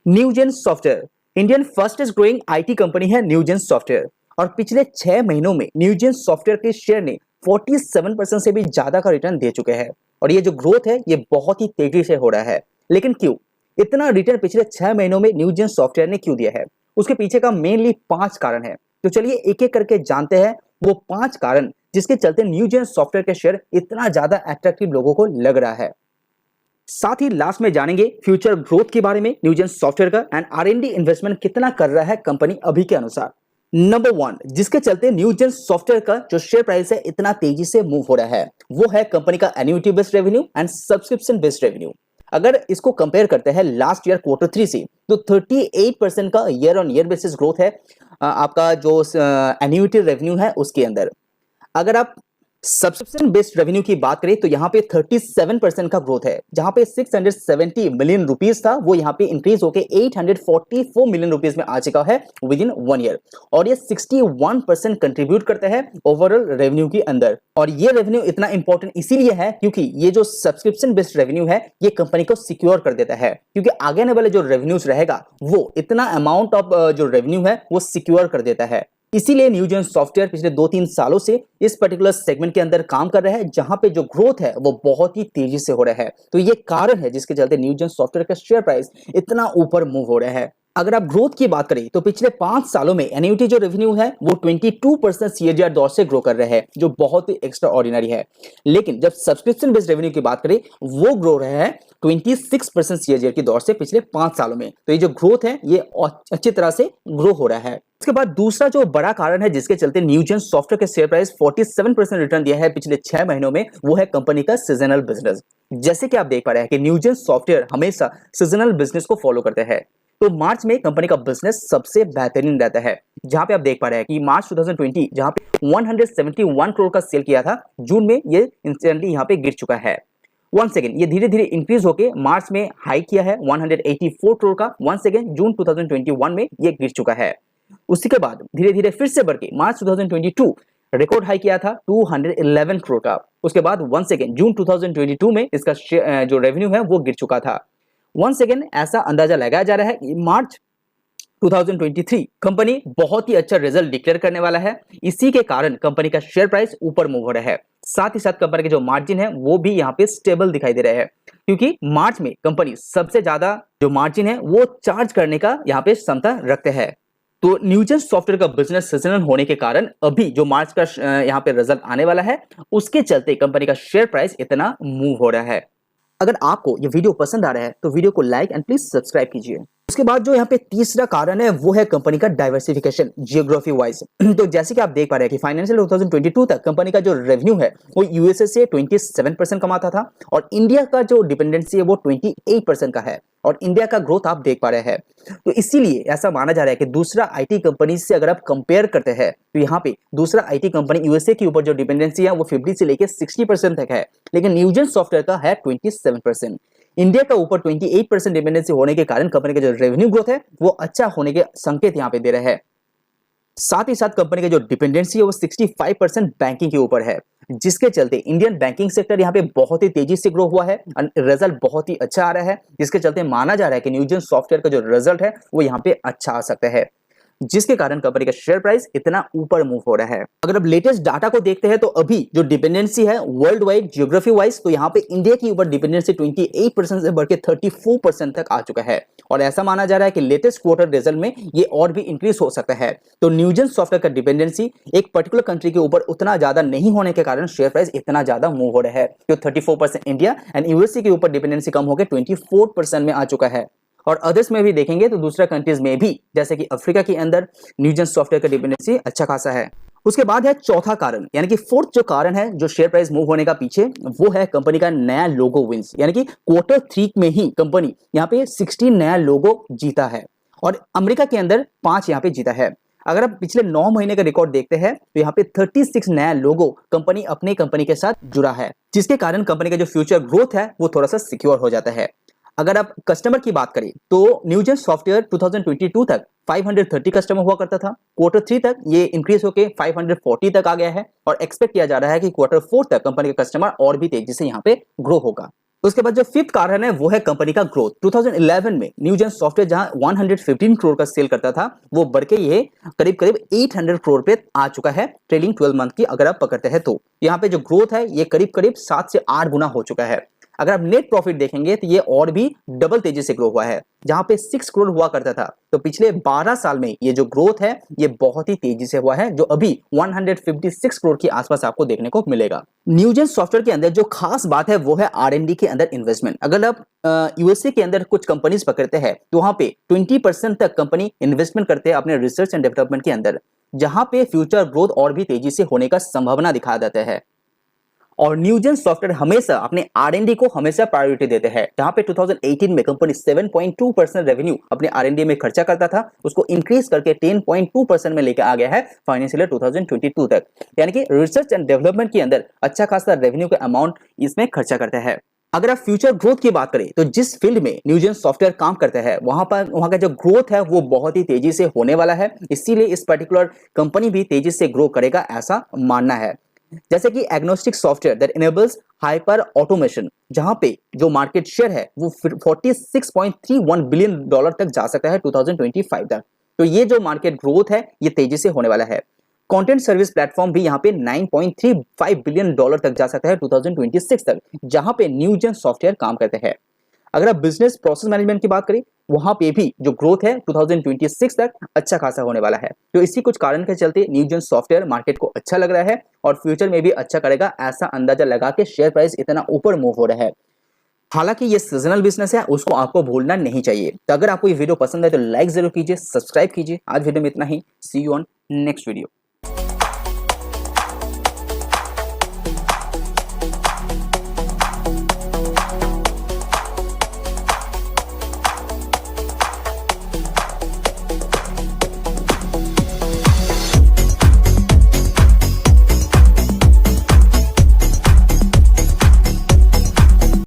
Newgen software Indian firstest growing IT company है Newgen software. और पिछले 6 महीनों में न्यूजेन सॉफ्टवेयर के शेयर ने 47% से भी ज्यादा का रिटर्न दे चुके हैं। और ये जो ग्रोथ है ये बहुत ही तेजी से हो रहा है। लेकिन क्यों इतना रिटर्न पिछले 6 महीनों में न्यूजेन सॉफ्टवेयर ने क्यों दिया है? उसके पीछे का मेनली 5 कारण है। तो चलिए एक एक करके जानते हैं वो 5 कारण जिसके चलते न्यूजेन सॉफ्टवेयर के शेयर इतना ज्यादा अट्रैक्टिव लोगों को लग रहा है। साथ ही लास्ट में जानेंगे फ्यूचर ग्रोथ के बारे में न्यूजेन सॉफ्टवेयर का एंड आर&डी इन्वेस्टमेंट कितना कर रहा है कंपनी अभी के अनुसार। नंबर 1 जिसके चलते न्यूजेन सॉफ्टवेयर का जो शेयर प्राइस है इतना तेजी से मूव हो रहा है वो है कंपनी का annuity based revenue and subscription based revenue. अगर इसको कंपेयर करते हैं लास्ट ईयर Q3 से तो 38% का year on year basis growth है आपका जो एन्युटी रेवेन्यू है उसके अंदर। अगर आप सब्सक्रिप्शन बेस्ड रेवेन्यू की बात करें तो यहाँ पे 37% का ग्रोथ है। जहां पे 670 मिलियन रुपीस था वो यहाँ पे इंक्रीज होके 844 मिलियन रुपीस में आ चुका है विद इन 1 ईयर। और ये 61% कंट्रीब्यूट करता है ओवरऑल रेवेन्यू के अंदर। और ये रेवेन्यू इतना इंपॉर्टेंट इसीलिए है क्योंकि ये जो सब्सक्रिप्शन बेस्ड रेवेन्यू है ये कंपनी को सिक्योर कर देता है, क्योंकि आगे आने वाले जो रेवेन्यूज रहेगा वो इतना अमाउंट ऑफ जो रेवेन्यू है वो सिक्योर कर देता है। इसीलिए न्यूजेन सॉफ्टवेयर पिछले 2-3 सालों से इस पर्टिकुलर सेगमेंट के अंदर काम कर रहा है जहां पे जो ग्रोथ है वो बहुत ही तेजी से हो रहा है। तो ये कारण है जिसके चलते न्यूजेन सॉफ्टवेयर का शेयर प्राइस इतना ऊपर मूव हो रहा है। अगर आप ग्रोथ की बात करें तो पिछले 5 सालों में एन्युटी जो रेवेन्यू है वो 22% सीएजीआर दौर से ग्रो कर रहे हैं जो बहुत ही एक्स्ट्रा ऑर्डिनरी है। लेकिन जब सब्सक्रिप्शन बेस्ड रेवेन्यू की बात करें वो ग्रो रहे हैं 26% सीएजीआर की दौर से पिछले 5 सालों में। तो ये जो ग्रोथ है ये अच्छी तरह से ग्रो हो रहा है। इसके बाद दूसरा जो बड़ा कारण है जिसके चलते न्यूजेन सॉफ्टवेयर के शेयर प्राइस 47% रिटर्न दिया है पिछले 6 महीनों में वो है कंपनी का सीजनल बिजनेस। जैसे कि आप देख पा रहे हैं कि न्यूजेन सॉफ्टवेयर हमेशा सीजनल बिजनेस को फॉलो करते हैं। तो मार्च में कंपनी का बिजनेस सबसे बेहतरीन रहता है। जहां पे आप देख पा रहे हैं कि मार्च 2020 जहां पे 171 करोड़ का सेल किया था, जून में ये इंस्टेंटली यहां पे गिर चुका है। वन सेकेंड ये धीरे धीरे इंक्रीज होके मार्च में हाई किया है 184 करोड़ का। वन सेकेंड जून 2021 में ये गिर चुका है। उसी के बाद धीरे धीरे फिर से बढ़ के मार्च 2022 रिकॉर्ड हाई किया था 211 करोड़ का। उसके बाद वन सेकेंड जून 2022 में इसका जो रेवेन्यू है वो गिर चुका था। वन सेकेंड ऐसा अंदाजा लगाया जा रहा है कि मार्च 2023 कंपनी बहुत ही अच्छा रिजल्ट डिक्लेयर करने वाला है। इसी के कारण कंपनी का शेयर प्राइस ऊपर मूव हो रहा है। साथ ही साथ कंपनी के जो मार्जिन है वो भी यहाँ पे स्टेबल दिखाई दे रहे हैं, क्योंकि मार्च में कंपनी सबसे ज्यादा जो मार्जिन है वो चार्ज करने का यहाँ पे क्षमता रखते हैं। तो न्यूजेन सॉफ्टवेयर का बिजनेस सीजनल होने के कारण अभी जो मार्च का यहाँ पे रिजल्ट आने वाला है उसके चलते कंपनी का शेयर प्राइस इतना मूव हो रहा है। अगर आपको ये वीडियो पसंद आ रहा है तो वीडियो को लाइक एंड प्लीज सब्सक्राइब कीजिए। उसके बाद जो यहाँ पे तीसरा कारण है वो है कंपनी का डाइवर्सिफिकेशन जियोग्राफी वाइज। तो जैसे कि आप देख पा रहे हैं कि फाइनेंशियल 2022 तक कंपनी का जो रेवेन्यू है वो यूएसए से 27% कमाता था और इंडिया का जो डिपेंडेंसी है वो 28% का है। और इंडिया का ग्रोथ आप देख पा रहे हैं। तो इसीलिए ऐसा माना जा रहा है कि दूसरा आईटी कंपनी से अगर आप कंपेयर करते हैं तो यहाँ पे दूसरा आईटी कंपनी यूएसए के ऊपर जो डिपेंडेंसी है वो 50 से लेकर 60% तक है, लेकिन न्यूजेन सॉफ्टवेयर का है 27%। इंडिया का ऊपर 28% डिपेंडेंसी होने के कारण कंपनी का जो रेवेन्यू ग्रोथ है वो अच्छा होने के संकेत यहाँ पे दे रहे हैं। साथ ही साथ कंपनी का जो डिपेंडेंसी है वो 65% बैंकिंग के ऊपर है, जिसके चलते इंडियन बैंकिंग सेक्टर यहाँ पे बहुत ही तेजी से ग्रो हुआ है और रिजल्ट बहुत ही अच्छा आ रहा है, जिसके चलते माना जा रहा है कि न्यूजेन सॉफ्टवेयर का जो रिजल्ट है वो यहाँ पे अच्छा आ सकता है, जिसके कारण कंपनी का शेयर प्राइस इतना ऊपर मूव हो रहा है। अगर अब लेटेस्ट डाटा को देखते हैं तो अभी जो डिपेंडेंसी है वर्ल्ड वाइड जियोग्राफी वाइज तो यहाँ पे इंडिया के ऊपर डिपेंडेंसी 28% से बढ़ के 34% तक आ चुका है। और ऐसा माना जा रहा है कि लेटेस्ट क्वार्टर रिजल्ट में ये और भी इंक्रीज हो सकता है। तो न्यूजेन सॉफ्टवेयर का डिपेंडेंसी एक पर्टिकुलर कंट्री के ऊपर उतना ज्यादा नहीं होने के कारण शेयर प्राइस इतना ज्यादा मूव हो रहा है। तो 34% इंडिया एंड यूएसए के ऊपर डिपेंडेंसी कम होकर 24% में आ चुका है। और अदर्स में भी देखेंगे तो दूसरा कंट्रीज में भी जैसे कि अफ्रीका के अंदर न्यूजेन सॉफ्टवेयर का डिपेंडेंसी अच्छा खासा है। उसके बाद है चौथा कारण, यानी कि फोर्थ जो कारण है जो शेयर प्राइस मूव होने का पीछे वो है कंपनी का नया लोगो विंस, यानी कि Q3 में ही कंपनी यहाँ पे 16 नया लोगो जीता है और अमेरिका के अंदर 5 यहाँ पे जीता है। अगर आप पिछले 9 महीने का रिकॉर्ड देखते हैं तो यहाँ पे 36 नया लोगो कंपनी अपने कंपनी के साथ जुड़ा है, जिसके कारण कंपनी का जो फ्यूचर ग्रोथ है वो थोड़ा सा सिक्योर हो जाता है। अगर आप कस्टमर की बात करें तो न्यूजेन सॉफ्टवेयर 2022 तक 530 कस्टमर हुआ करता था। Q3 तक ये इंक्रीज होकर 540 तक आ गया है और एक्सपेक्ट किया जा रहा है कि Q4 तक कंपनी का कस्टमर और भी तेजी से यहाँ पे ग्रो होगा। उसके बाद जो फिफ्थ कारण है वो है कंपनी का ग्रोथ। 2011 में न्यूजेन सॉफ्टवेयर जहां 115 करोड़ का सेल करता था, वो बढ़ के ये करीब करीब 800 करोड़ पे आ चुका है ट्रेलिंग 12 मंथ की अगर आप पकड़ते हैं तो। यहाँ पे जो ग्रोथ है ये करीब करीब 7 से 8 गुना हो चुका है। अगर आप नेट प्रॉफिट देखेंगे तो ये और भी डबल तेजी से ग्रो हुआ है। जहां पे 6 करोड़ हुआ करता था तो पिछले 12 साल में ये जो ग्रोथ है ये बहुत ही तेजी से हुआ है, जो अभी 156 करोड़ के आसपास आपको देखने को मिलेगा। न्यूजेन सॉफ्टवेयर के अंदर जो खास बात है वो है R&D के अंदर इन्वेस्टमेंट। अगर आप यूएसए के अंदर कुछ कंपनीज पकड़ते हैं तो वहां पे 20% तक कंपनी इन्वेस्टमेंट करते हैं अपने रिसर्च एंड डेवलपमेंट के अंदर, जहां पे फ्यूचर ग्रोथ और भी तेजी से होने का संभावना दिखा देता है। और न्यूजेन सॉफ्टवेयर हमेशा अपने R&D को हमेशा प्रायोरिटी देते हैं। जहां पे 2018 में कंपनी 7.2% रेवेन्यू अपने R&D में खर्चा करता था, उसको इंक्रीज करके 10.2% में लेकर आ गया है फाइनेंशियल ईयर 2022 तक। यानी कि रिसर्च एंड डेवलपमेंट के अंदर अच्छा खासा रेवेन्यू का अमाउंट इसमें खर्चा करता है। अगर आप फ्यूचर ग्रोथ की बात करें तो जिस फील्ड में न्यूजेन सॉफ्टवेयर काम करता है वहां का जो ग्रोथ है वो बहुत ही तेजी से होने वाला है, इसीलिए इस पर्टिकुलर कंपनी भी तेजी से ग्रो करेगा ऐसा मानना है। जैसे कि agnostic software that enables hyper automation, जहां पे जो मार्केट शेयर है वो 46.31 बिलियन डॉलर तक जा सकता है 2025 तक। तो ये जो मार्केट ग्रोथ है ये तेजी से होने वाला है। कंटेंट सर्विस प्लेटफॉर्म भी यहाँ पे 9.35 बिलियन डॉलर तक जा सकता है 2026 तक, जहां पे न्यूजेन सॉफ्टवेयर काम करते हैं। अगर आप बिजनेस प्रोसेस मैनेजमेंट की बात करें वहां पे भी जो ग्रोथ है 2026 तक अच्छा खासा होने वाला है। तो इसी कुछ कारण के चलते न्यूजेन सॉफ्टवेयर मार्केट को अच्छा लग रहा है और फ्यूचर में भी अच्छा करेगा ऐसा अंदाजा लगा के शेयर प्राइस इतना ऊपर मूव हो रहा है। हालांकि ये सीजनल बिजनेस है, उसको आपको भूलना नहीं चाहिए। तो अगर आपको ये वीडियो पसंद है तो लाइक जरूर कीजिए, सब्सक्राइब कीजिए। आज वीडियो में इतना ही। सी यू ऑन नेक्स्ट वीडियो।